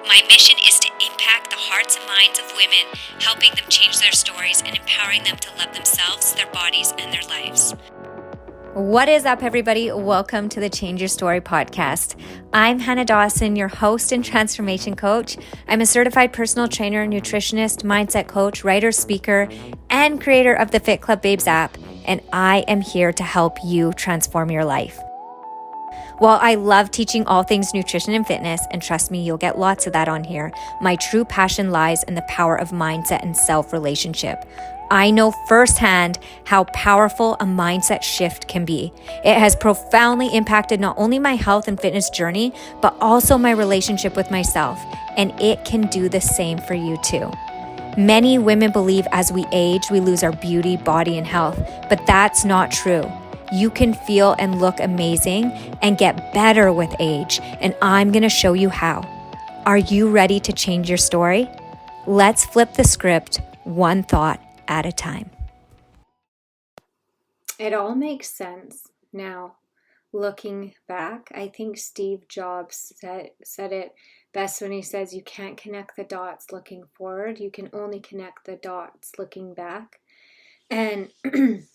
My mission is to impact the hearts and minds of women, helping them change their stories and empowering them to love themselves, their bodies, and their lives. What is up, everybody? Welcome to the Change Your Story podcast. I'm Hannah Dawson, your host and transformation coach. I'm a certified personal trainer, nutritionist, mindset coach, writer, speaker, and creator of the Fit Club Babes app, and I am here to help you transform your life. While I love teaching all things nutrition and fitness, and trust me, you'll get lots of that on here, my true passion lies in the power of mindset and self-relationship. I know firsthand how powerful a mindset shift can be. It has profoundly impacted not only my health and fitness journey, but also my relationship with myself, and it can do the same for you too. Many women believe as we age, we lose our beauty, body, and health, but that's not true. You can feel and look amazing and get better with age, and I'm going to show you how. Are you ready to change your story? Let's flip the script one thought at a time. It all makes sense now. Looking back, I think Steve Jobs said it best when he says you can't connect the dots looking forward. You can only connect the dots looking back. And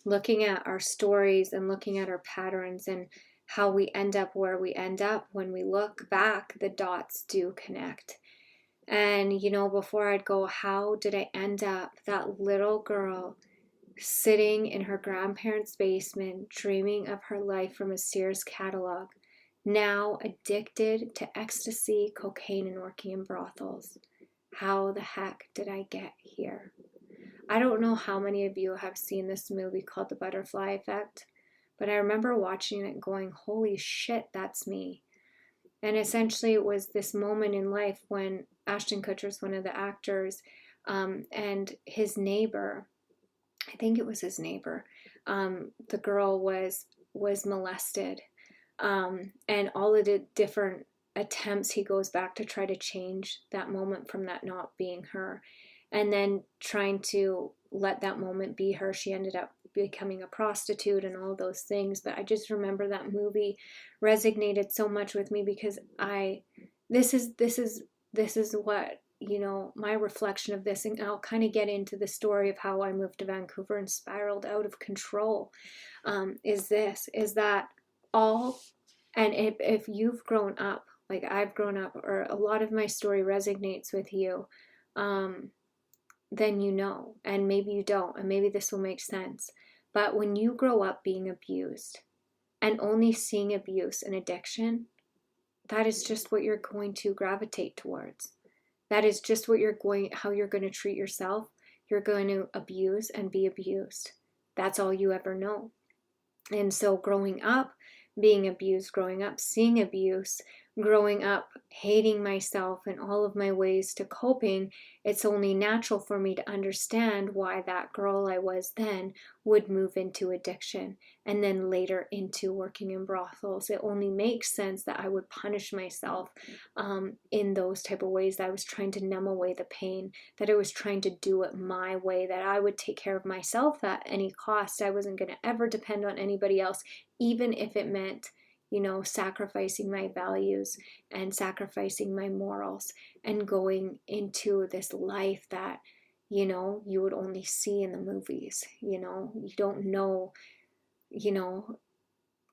looking at our stories and looking at our patterns and how we end up where we end up, when we look back, the dots do connect. And, before I'd go, how did I end up that little girl sitting in her grandparents' basement, dreaming of her life from a Sears catalog, now addicted to ecstasy, cocaine, and working in brothels? How the heck did I get here? I don't know how many of you have seen this movie called The Butterfly Effect, but I remember watching it going, holy shit, that's me. And essentially it was this moment in life when Ashton Kutcher's one of the actors, and his neighbor, I think it was his neighbor, the girl was molested, and all of the different attempts he goes back to try to change that moment from that not being her, and then trying to let that moment be her. She ended up becoming a prostitute and all those things. But I just remember that movie resonated so much with me because this is what, my reflection of this, and I'll kind of get into the story of how I moved to Vancouver and spiraled out of control, is that all, and if you've grown up, like I've grown up, or a lot of my story resonates with you, then and maybe you don't, and maybe this will make sense. But when you grow up being abused and only seeing abuse and addiction, that is just what you're going to gravitate towards. That is just how you're going to treat yourself. You're going to abuse and be abused. That's all you ever know. And so growing up, being abused, growing up, seeing abuse, growing up, hating myself and all of my ways to coping, it's only natural for me to understand why that girl I was then would move into addiction and then later into working in brothels. It only makes sense that I would punish myself in those type of ways, that I was trying to numb away the pain, that I was trying to do it my way, that I would take care of myself at any cost. I wasn't going to ever depend on anybody else, even if it meant sacrificing my values and sacrificing my morals and going into this life that, you would only see in the movies. You don't know,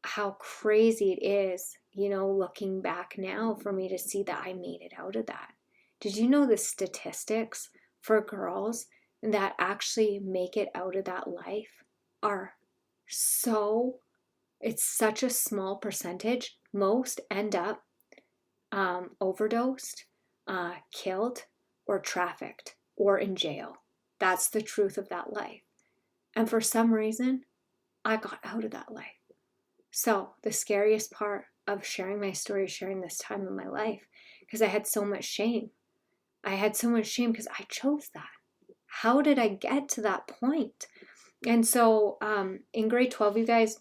how crazy it is, looking back now for me to see that I made it out of that. Did you know the statistics for girls that actually make it out of that life are it's such a small percentage. Most end up overdosed, killed, or trafficked, or in jail. That's the truth of that life. And for some reason, I got out of that life. So the scariest part of sharing my story, sharing this time in my life, because I had so much shame. I had so much shame because I chose that. How did I get to that point? And so in grade 12, you guys,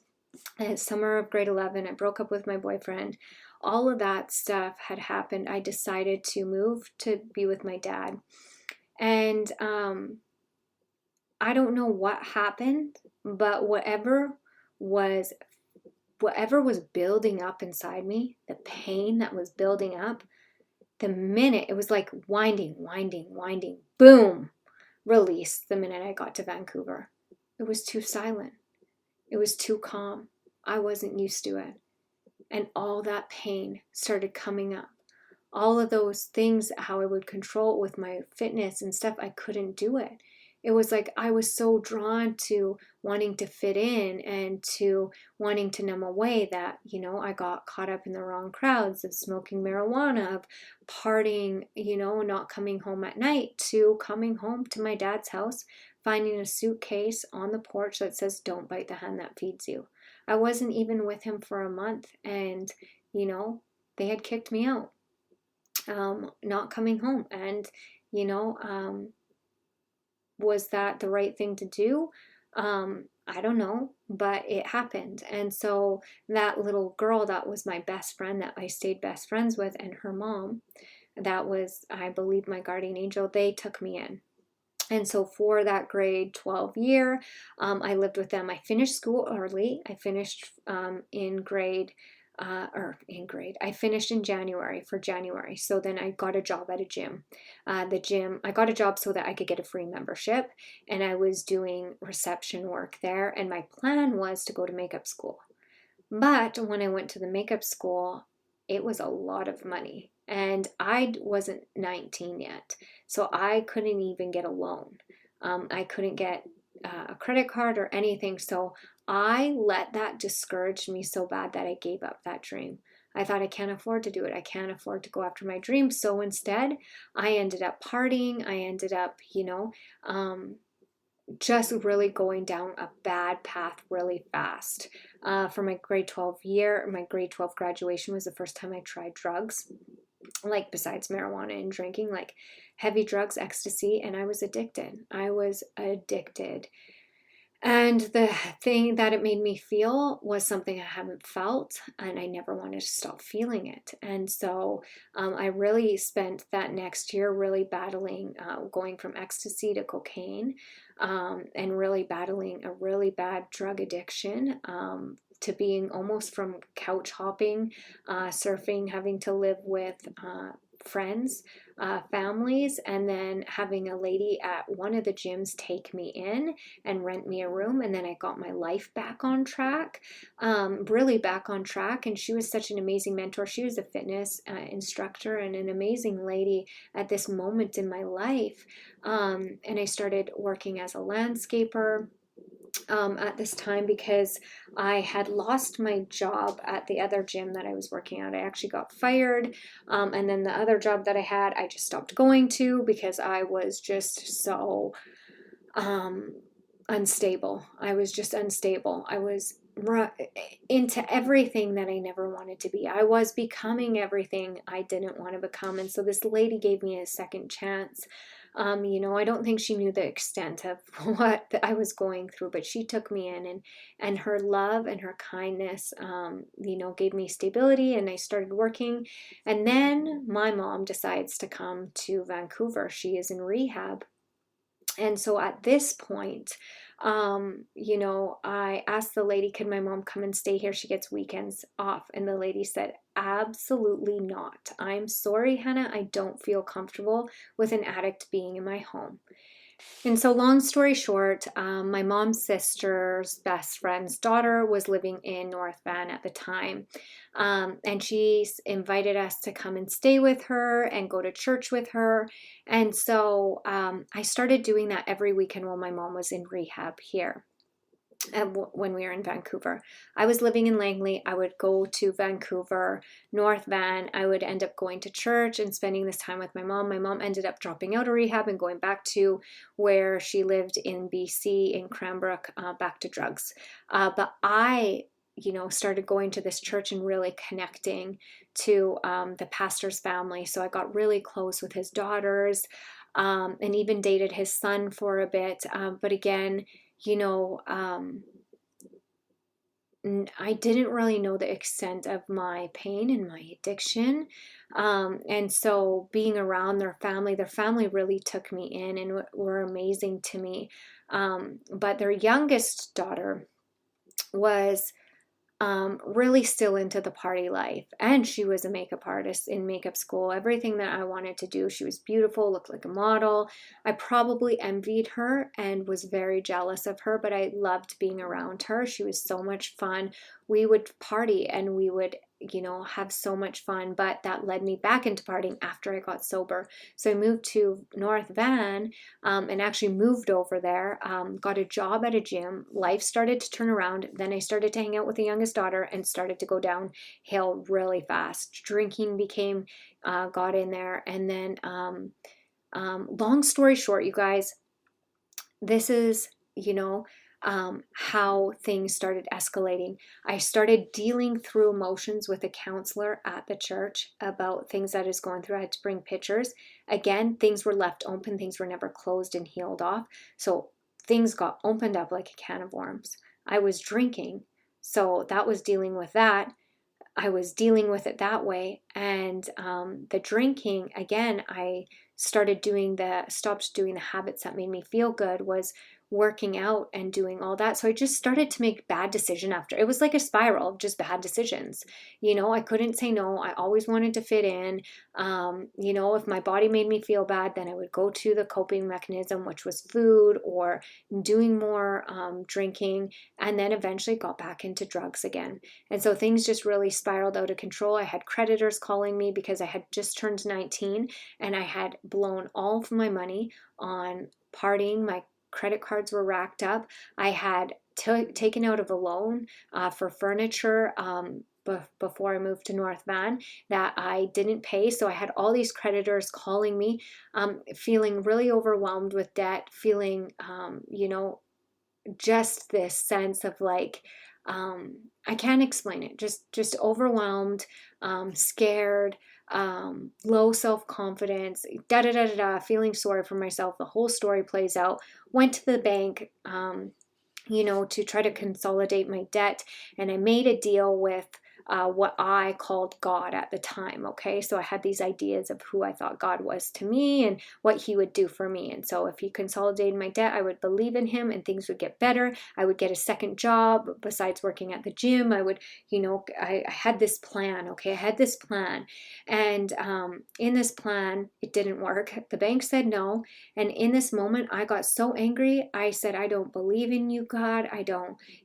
summer of grade 11, I broke up with my boyfriend. All of that stuff had happened. I decided to move to be with my dad. And I don't know what happened, but whatever was building up inside me, the pain that was building up, the minute, it was like winding, boom, release the minute I got to Vancouver. It was too silent. It was too calm. I wasn't used to it. And all that pain started coming up. All of those things, how I would control it with my fitness and stuff, I couldn't do it. It was like I was so drawn to wanting to fit in and to wanting to numb away that, I got caught up in the wrong crowds of smoking marijuana, of partying, not coming home at night, to coming home to my dad's house, finding a suitcase on the porch that says, "Don't bite the hand that feeds you." I wasn't even with him for a month, and, they had kicked me out, not coming home. And, was that the right thing to do? I don't know, but it happened. And so that little girl that was my best friend, that I stayed best friends with, and her mom, that was, I believe, my guardian angel, they took me in. And so for that grade 12 year, I lived with them. I finished school early. I finished I finished in January, for January. So then I got a job at a gym. I got a job so that I could get a free membership, and I was doing reception work there. And my plan was to go to makeup school. But when I went to the makeup school, it was a lot of money. And I wasn't 19 yet, so I couldn't even get a loan. I couldn't get a credit card or anything. So I let that discourage me so bad that I gave up that dream. I thought, I can't afford to do it. I can't afford to go after my dream. So instead, I ended up partying. I ended up, just really going down a bad path really fast. For my grade 12 year, my grade 12 graduation was the first time I tried drugs, like besides marijuana and drinking, like heavy drugs, ecstasy, and I was addicted. And the thing that it made me feel was something I haven't felt, and I never wanted to stop feeling it. And so I really spent that next year really battling, going from ecstasy to cocaine, and really battling a really bad drug addiction, to being almost from couch hopping, surfing, having to live with friends, families, and then having a lady at one of the gyms take me in and rent me a room. And then I got my life back on track, really back on track. And she was such an amazing mentor. She was a fitness instructor and an amazing lady at this moment in my life. And I started working as a landscaper at this time, because I had lost my job at the other gym that I was working at. I actually got fired. And then the other job that I had, I just stopped going to because I was just so unstable. I was just unstable. I was into everything that I never wanted to be. I was becoming everything I didn't want to become. And so this lady gave me a second chance. I don't think she knew the extent of what I was going through, but she took me in, and her love and her kindness, gave me stability, and I started working. And then my mom decides to come to Vancouver. She is in rehab. And so at this point, I asked the lady, could my mom come and stay here? She gets weekends off. And the lady said, absolutely not. I'm sorry, Hannah. I don't feel comfortable with an addict being in my home. And so long story short, my mom's sister's best friend's daughter was living in North Van at the time. And she invited us to come and stay with her and go to church with her. And so I started doing that every weekend while my mom was in rehab here. When we were in Vancouver, I was living in Langley. I would go to Vancouver, North Van. I would end up going to church and spending this time with my mom. My mom ended up dropping out of rehab and going back to where she lived in BC, in Cranbrook, back to drugs. But I started going to this church and really connecting to the pastor's family. So I got really close with his daughters, and even dated his son for a bit. But again, I didn't really know the extent of my pain and my addiction. And so being around their family really took me in and were amazing to me. But their youngest daughter was really still into the party life. And she was a makeup artist in makeup school, everything that I wanted to do. She was beautiful, looked like a model. I probably envied her and was very jealous of her, but I loved being around her. She was so much fun. We would party and we would, have so much fun, but that led me back into partying after I got sober. So I moved to North Van, and actually moved over there, got a job at a gym. Life started to turn around. Then I started to hang out with the youngest daughter and started to go downhill really fast. Drinking got in there. And then, long story short, you guys, this is, how things started escalating. I started dealing through emotions with a counselor at the church about things that I was going through. I had to bring pictures. Again, things were left open. Things were never closed and healed off. So things got opened up like a can of worms. I was drinking. So that was dealing with that. I was dealing with it that way. And the drinking, again, I stopped doing the habits that made me feel good, was working out and doing all that. So I just started to make bad decision after. It was like a spiral of just bad decisions. I couldn't say no. I always wanted to fit in. If my body made me feel bad, then I would go to the coping mechanism, which was food or doing more drinking, and then eventually got back into drugs again. And so things just really spiraled out of control. I had creditors calling me because I had just turned 19 and I had blown all of my money on partying. My credit cards were racked up. I had taken out of a loan for furniture before I moved to North Van that I didn't pay. So I had all these creditors calling me, feeling really overwhelmed with debt, feeling, just this sense of like, I can't explain it. Just overwhelmed, scared, low self-confidence, feeling sorry for myself. The whole story plays out. Went to the bank, to try to consolidate my debt. And I made a deal with what I called God at the time. Okay. So I had these ideas of who I thought God was to me and what he would do for me. And so if he consolidated my debt, I would believe in him and things would get better. I would get a second job besides working at the gym. I would, I had this plan. Okay. I had this plan. And in this plan, it didn't work. The bank said no. And in this moment, I got so angry. I said, I don't believe in you, God.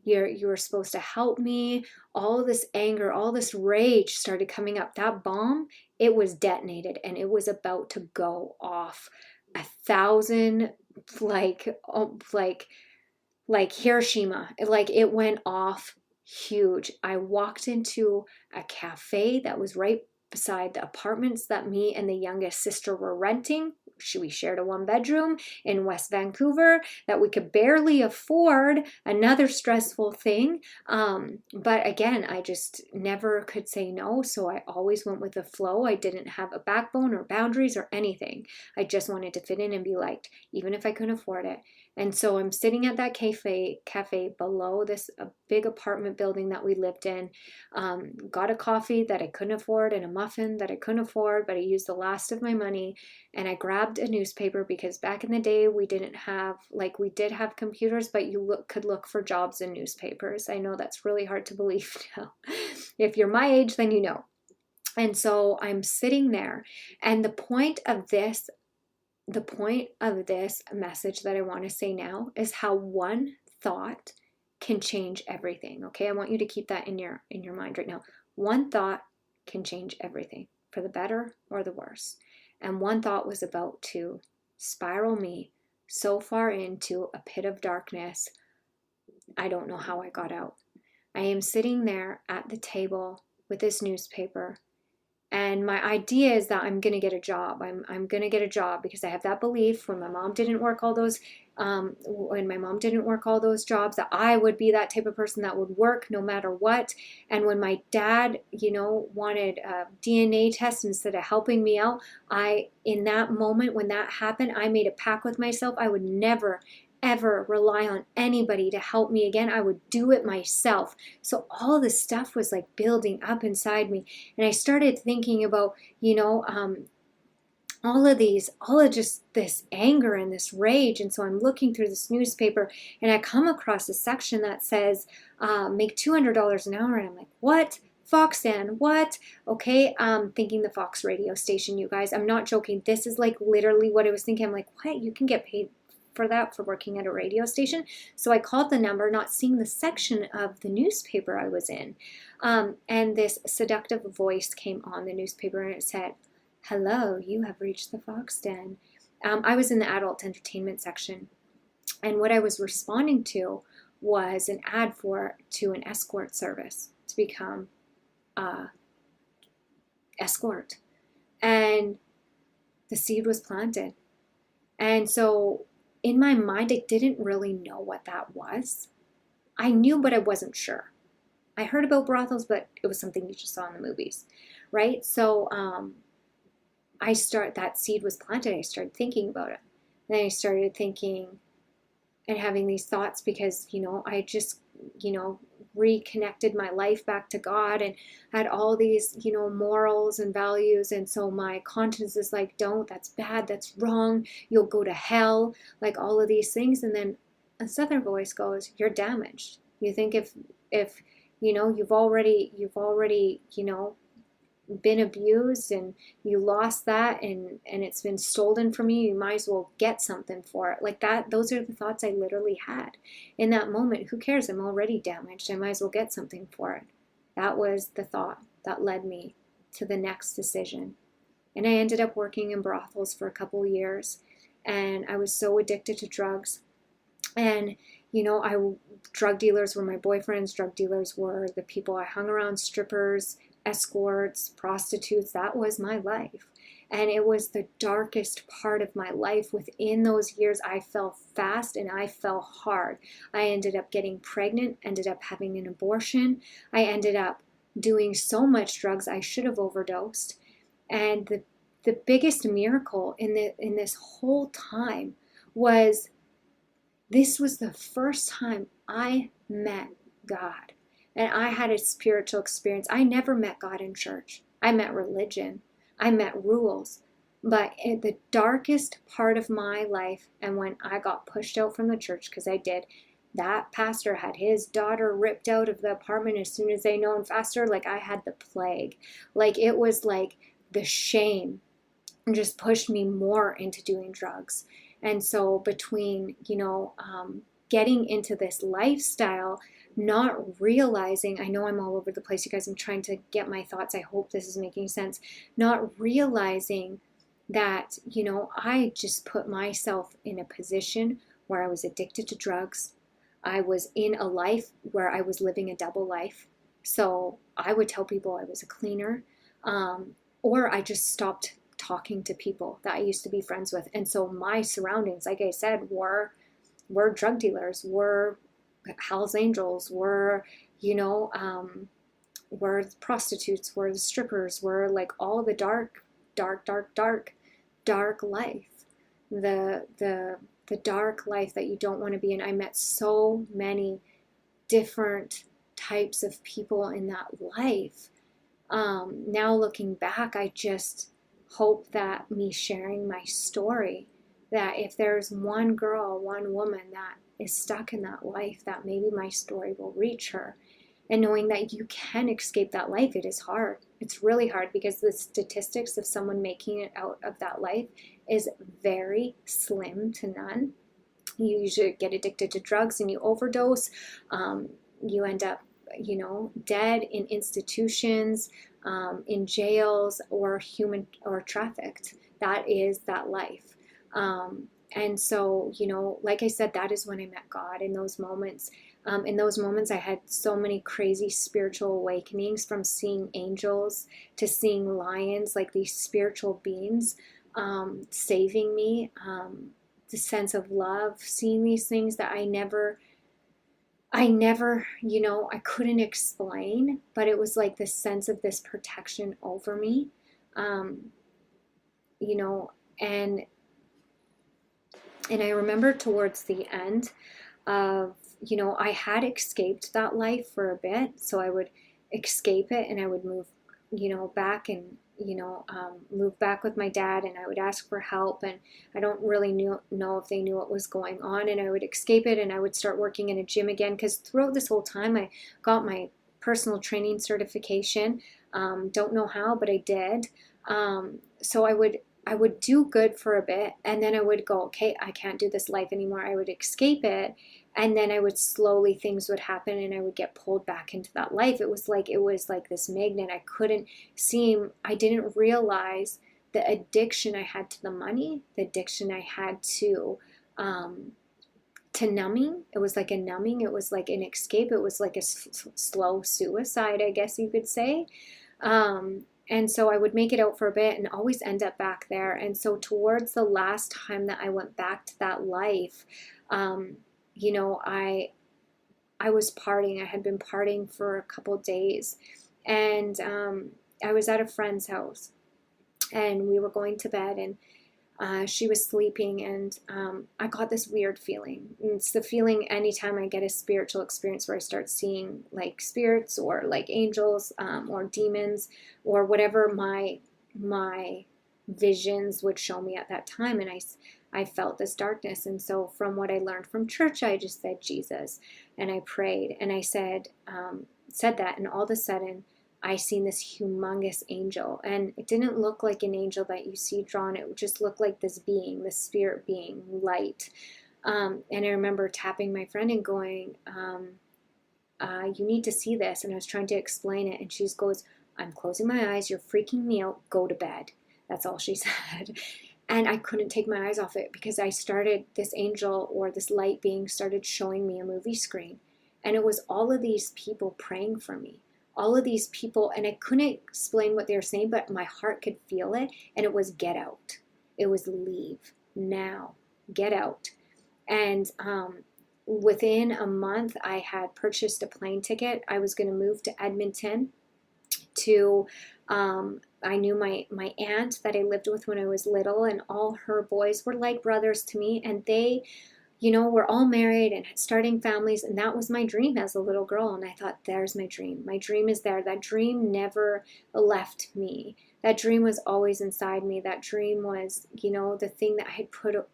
You were supposed to help me. All this anger, all this rage started coming up. That bomb, it was detonated and it was about to go off. 1,000, like Hiroshima. Like it went off huge. I walked into a cafe that was right beside the apartments that me and the youngest sister were renting. We shared a 1-bedroom in West Vancouver that we could barely afford. Another stressful thing. But again, I just never could say no. So I always went with the flow. I didn't have a backbone or boundaries or anything. I just wanted to fit in and be liked, even if I couldn't afford it. And so I'm sitting at that cafe below this big apartment building that we lived in. Got a coffee that I couldn't afford and a muffin that I couldn't afford, but I used the last of my money. And I grabbed a newspaper because back in the day we did have computers, but you could look for jobs in newspapers. I know that's really hard to believe now. If you're my age, then you know. And so I'm sitting there, and the point of this message that I want to say now is how one thought can change everything. Okay, I want you to keep that in your mind right now. One thought can change everything, for the better or the worse. And one thought was about to spiral me so far into a pit of darkness. I don't know how I got out. I am sitting there at the table with this newspaper. And my idea is that I'm going to get a job. I'm going to get a job because I have that belief when my mom didn't work all those jobs, that I would be that type of person that would work no matter what. And when my dad, wanted a DNA test instead of helping me out, in that moment when that happened, I made a pact with myself. I would never ever rely on anybody to help me again. I would do it myself. So all this stuff was like building up inside me. And I started thinking about, all of just this anger and this rage. And so I'm looking through this newspaper and I come across a section that says, make $200 an hour. And I'm like, what? Foxan, what? Okay, thinking the Fox radio station, you guys. I'm not joking. This is like literally what I was thinking. I'm like, what? You can get paid for that for working at a radio station? So I called the number, not seeing the section of the newspaper I was in. And this seductive voice came on the newspaper and it said, hello, you have reached the Fox Den. I was in the adult entertainment section. And what I was responding to was an ad to an escort service to become escort. And the seed was planted. And so in my mind, I didn't really know what that was. I knew, but I wasn't sure. I heard about brothels, but it was something you just saw in the movies, right? So that seed was planted. I started thinking about it. Then I started thinking and having these thoughts because, I just, reconnected my life back to God and had all these, morals and values. And so my conscience is like, don't, that's bad, that's wrong, you'll go to hell, like all of these things. And then a southern voice goes, you're damaged. You think if you've already, been abused and you lost that and it's been stolen from you, you might as well get something for it. Like that, those are the thoughts I literally had in that moment. Who cares? I'm already damaged. I might as well get something for it. That was the thought that led me to the next decision. And I ended up working in brothels for a couple of years, and I was so addicted to drugs. And drug dealers were my boyfriends, drug dealers were the people I hung around, strippers, escorts, prostitutes. That was my life. And it was the darkest part of my life. Within those years, I fell fast and I fell hard. I ended up getting pregnant, ended up having an abortion. I ended up doing so much drugs I should have overdosed. And the biggest miracle in this whole time was this was the first time I met God. And I had a spiritual experience. I never met God in church. I met religion. I met rules. But in the darkest part of my life, and when I got pushed out from the church, because I did, that pastor had his daughter ripped out of the apartment as soon as they known faster. Like I had the plague. Like it was like the shame just pushed me more into doing drugs. And so between, getting into this lifestyle, not realizing, I know I'm all over the place, you guys, I'm trying to get my thoughts. I hope this is making sense. Not realizing that, I just put myself in a position where I was addicted to drugs. I was in a life where I was living a double life. So I would tell people I was a cleaner, or I just stopped talking to people that I used to be friends with. And so my surroundings, like I said, were drug dealers, were Hell's Angels, were prostitutes, were the strippers, were like all the dark life, the dark life that you don't want to be in. I met so many different types of people in that life. Now looking back, I just hope that me sharing my story, that if there's one girl, one woman that is stuck in that life, that maybe my story will reach her. And knowing that you can escape that life, it is hard. It's really hard because the statistics of someone making it out of that life is very slim to none. You usually get addicted to drugs and you overdose. You end up, dead in institutions, in jails, or trafficked. That is that life. And so, like I said, that is when I met God in those moments. In those moments, I had so many crazy spiritual awakenings, from seeing angels to seeing lions, like these spiritual beings saving me, the sense of love, seeing these things that I never, I couldn't explain, but it was like this sense of this protection over me, and I remember towards the end of, I had escaped that life for a bit. So I would escape it and I would move, back and move back with my dad, and I would ask for help, and I don't really know if they knew what was going on, and I would escape it, and I would start working in a gym again, because throughout this whole time I got my personal training certification. Don't know how, but I did. So I would do good for a bit, and then I would go, okay, I can't do this life anymore. I would escape it, and then I would slowly, things would happen, and I would get pulled back into that life. It was like this magnet. I didn't realize the addiction I had to the money, the addiction I had to numbing. It was like a numbing. It was like an escape. It was like a slow suicide, I guess you could say. And so I would make it out for a bit and always end up back there. And so towards the last time that I went back to that life, I was partying. I had been partying for a couple days, and I was at a friend's house, and we were going to bed, and she was sleeping, and I got this weird feeling. It's the feeling anytime I get a spiritual experience where I start seeing like spirits or like angels or demons or whatever my visions would show me at that time. And I felt this darkness. And so from what I learned from church, I just said Jesus, and I prayed, and I said that, and all of a sudden I seen this humongous angel, and it didn't look like an angel that you see drawn. It just looked like this being, this spirit being, light. And I remember tapping my friend and going, you need to see this. And I was trying to explain it, and she goes, I'm closing my eyes. You're freaking me out. Go to bed. That's all she said. And I couldn't take my eyes off it, because this angel or this light being started showing me a movie screen. And it was all of these people praying for me. All of these people, and I couldn't explain what they were saying, but my heart could feel it, and it was get out. It was leave now, get out. And within a month, I had purchased a plane ticket. I was going to move to Edmonton to, I knew my aunt that I lived with when I was little, and all her boys were like brothers to me, and they we're all married and starting families, and that was my dream as a little girl. And I thought, there's my dream. My dream is there. That dream never left me. That dream was always inside me. That dream was, the thing that I had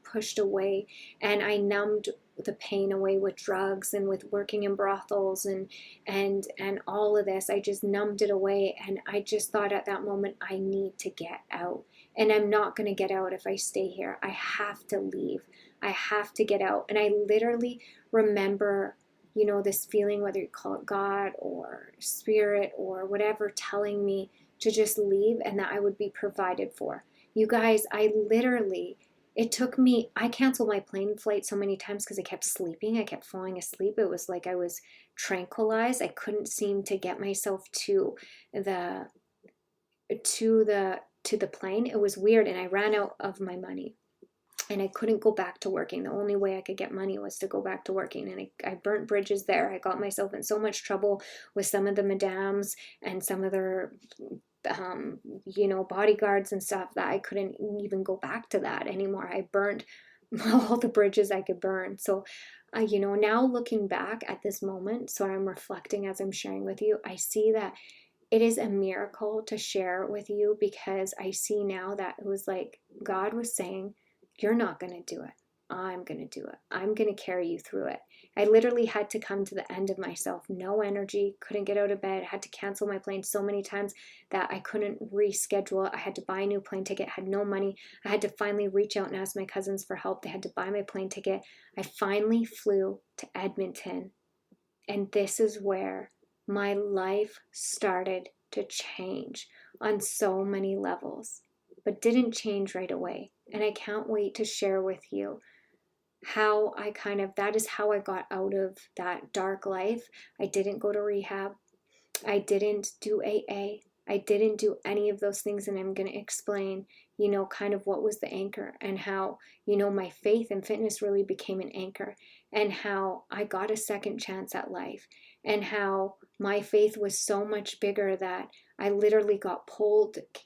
pushed away, and I numbed the pain away with drugs and with working in brothels and all of this. I just numbed it away, and I just thought at that moment, I need to get out. And I'm not going to get out if I stay here. I have to leave. I have to get out. And I literally remember, this feeling, whether you call it God or spirit or whatever, telling me to just leave and that I would be provided for. You guys, I canceled my plane flight so many times because I kept sleeping. I kept falling asleep. It was like I was tranquilized. I couldn't seem to get myself to the plane. It was weird, and I ran out of my money. And I couldn't go back to working. The only way I could get money was to go back to working. And I burnt bridges there. I got myself in so much trouble with some of the madams and some of their, bodyguards and stuff, that I couldn't even go back to that anymore. I burnt all the bridges I could burn. So, now looking back at this moment, so I'm reflecting as I'm sharing with you, I see that it is a miracle to share with you, because I see now that it was like God was saying, you're not going to do it. I'm going to do it. I'm going to carry you through it. I literally had to come to the end of myself. No energy, couldn't get out of bed, had to cancel my plane so many times that I couldn't reschedule. I had to buy a new plane ticket, had no money. I had to finally reach out and ask my cousins for help. They had to buy my plane ticket. I finally flew to Edmonton. And this is where my life started to change on so many levels, but didn't change right away. And I can't wait to share with you how that is how I got out of that dark life. I didn't go to rehab. I didn't do AA. I didn't do any of those things. And I'm going to explain, kind of what was the anchor, and how, my faith and fitness really became an anchor, and how I got a second chance at life, and how my faith was so much bigger that I literally got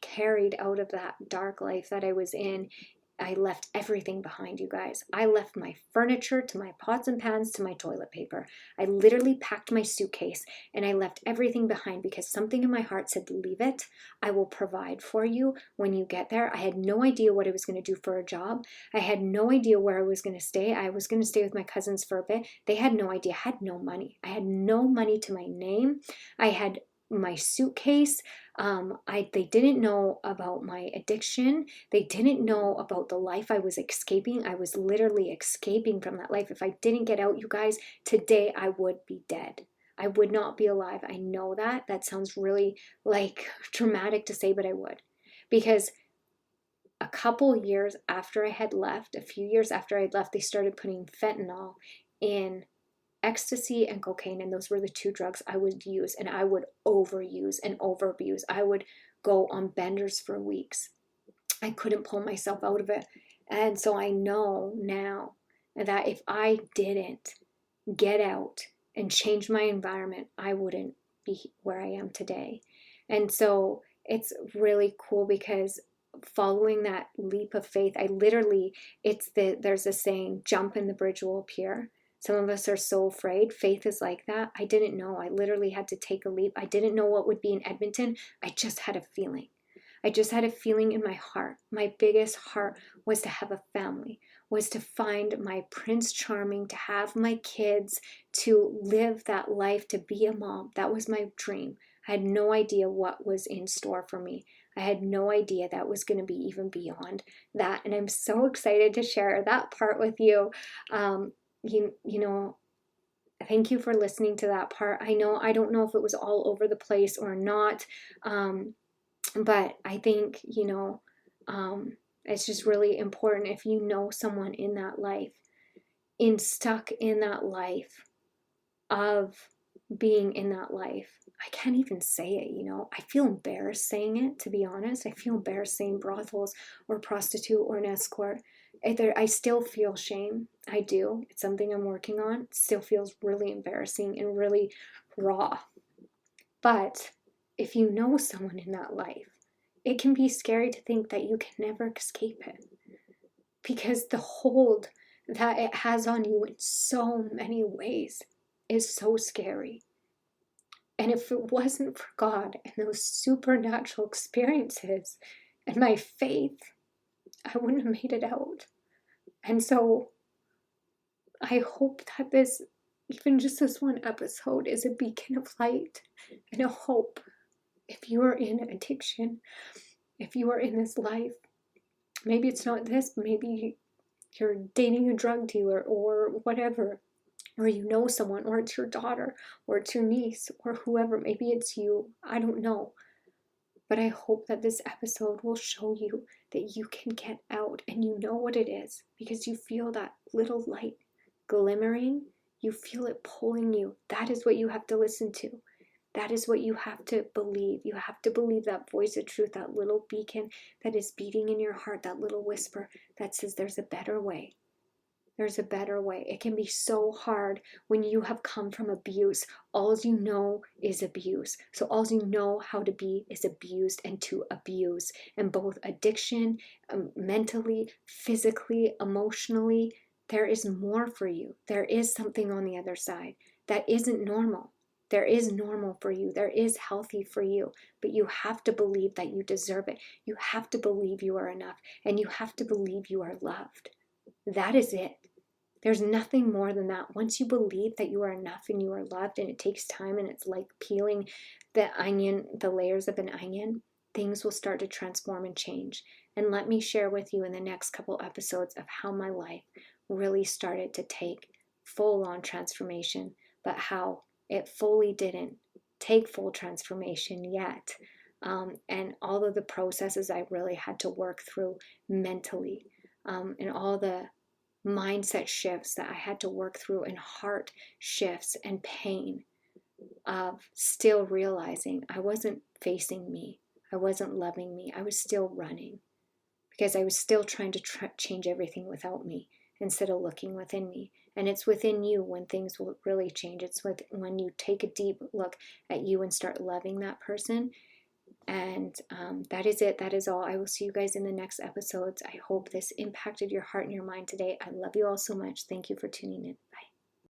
carried out of that dark life that I was in I left everything behind, you guys. I left my furniture to my pots and pans to my toilet paper. I literally packed my suitcase and I left everything behind because something in my heart said, leave it. I will provide for you when you get there. I had no idea what I was going to do for a job. I had no idea where I was going to stay. I was going to stay with my cousins for a bit. They had no idea. I had no money. I had no money to my name. I had my suitcase. They didn't know about my addiction. They didn't know about the life I was escaping. I was literally escaping from that life. If I didn't get out, you guys, today I would be dead. I would not be alive. I know that. That sounds really like dramatic to say, but I would. Because a couple years after I had left, a few years after I had left, they started putting fentanyl in ecstasy and cocaine, and those were the two drugs I would use, and I would overuse and overabuse. I would go on benders for weeks. I couldn't pull myself out of it. And so I know now that if I didn't get out and change my environment, I wouldn't be where I am today. And so it's really cool because following that leap of faith, there's a saying, jump and the bridge will appear. Some of us are so afraid. Faith is like that. I didn't know. I literally had to take a leap. I didn't know what would be in Edmonton. I just had a feeling. I just had a feeling in my heart. My biggest heart was to have a family, was to find my Prince Charming, to have my kids, to live that life, to be a mom. That was my dream. I had no idea what was in store for me. I had no idea that was going to be even beyond that. And I'm so excited to share that part with you. You know, thank you for listening to that part. I don't know if it was all over the place or not, but I think, it's just really important if you know someone in that life, stuck in that life of being in that life. I can't even say it, I feel embarrassed saying it, to be honest. I feel embarrassed saying brothels or prostitute or an escort. I still feel shame. I do. It's something I'm working on. It still feels really embarrassing and really raw. But if you know someone in that life, it can be scary to think that you can never escape it, because the hold that it has on you in so many ways is so scary. And if it wasn't for God and those supernatural experiences and my faith, I wouldn't have made it out. And so I hope that even just this one episode, is a beacon of light and a hope. If you are in addiction, if you are in this life, maybe it's not this, maybe you're dating a drug dealer or whatever, or you know someone, or it's your daughter, or it's your niece, or whoever, maybe it's you, I don't know. But I hope that this episode will show you that you can get out, and you know what it is, because you feel that little light glimmering, you feel it pulling you. That is what you have to listen to. That is what you have to believe. You have to believe that voice of truth, that little beacon that is beating in your heart, that little whisper that says there's a better way. There's a better way. It can be so hard when you have come from abuse. All you know is abuse. So all you know how to be is abused and to abuse. And both addiction, mentally, physically, emotionally, there is more for you. There is something on the other side that isn't normal. There is normal for you. There is healthy for you. But you have to believe that you deserve it. You have to believe you are enough. And you have to believe you are loved. That is it. There's nothing more than that. Once you believe that you are enough and you are loved, and it takes time, and it's like peeling the layers of an onion, things will start to transform and change. And let me share with you in the next couple episodes of how my life really started to take full-on transformation, but how it fully didn't take full transformation yet. And all of the processes I really had to work through mentally, and all the mindset shifts that I had to work through, and heart shifts and pain of still realizing I wasn't facing me. I wasn't loving me. I was still running because I was still trying to change everything without me instead of looking within me. And it's within you when things will really change. It's when you take a deep look at you and start loving that person. And that is it. That is all. I will see you guys in the next episodes. I hope this impacted your heart and your mind today. I love you all so much. Thank you for tuning in. Bye.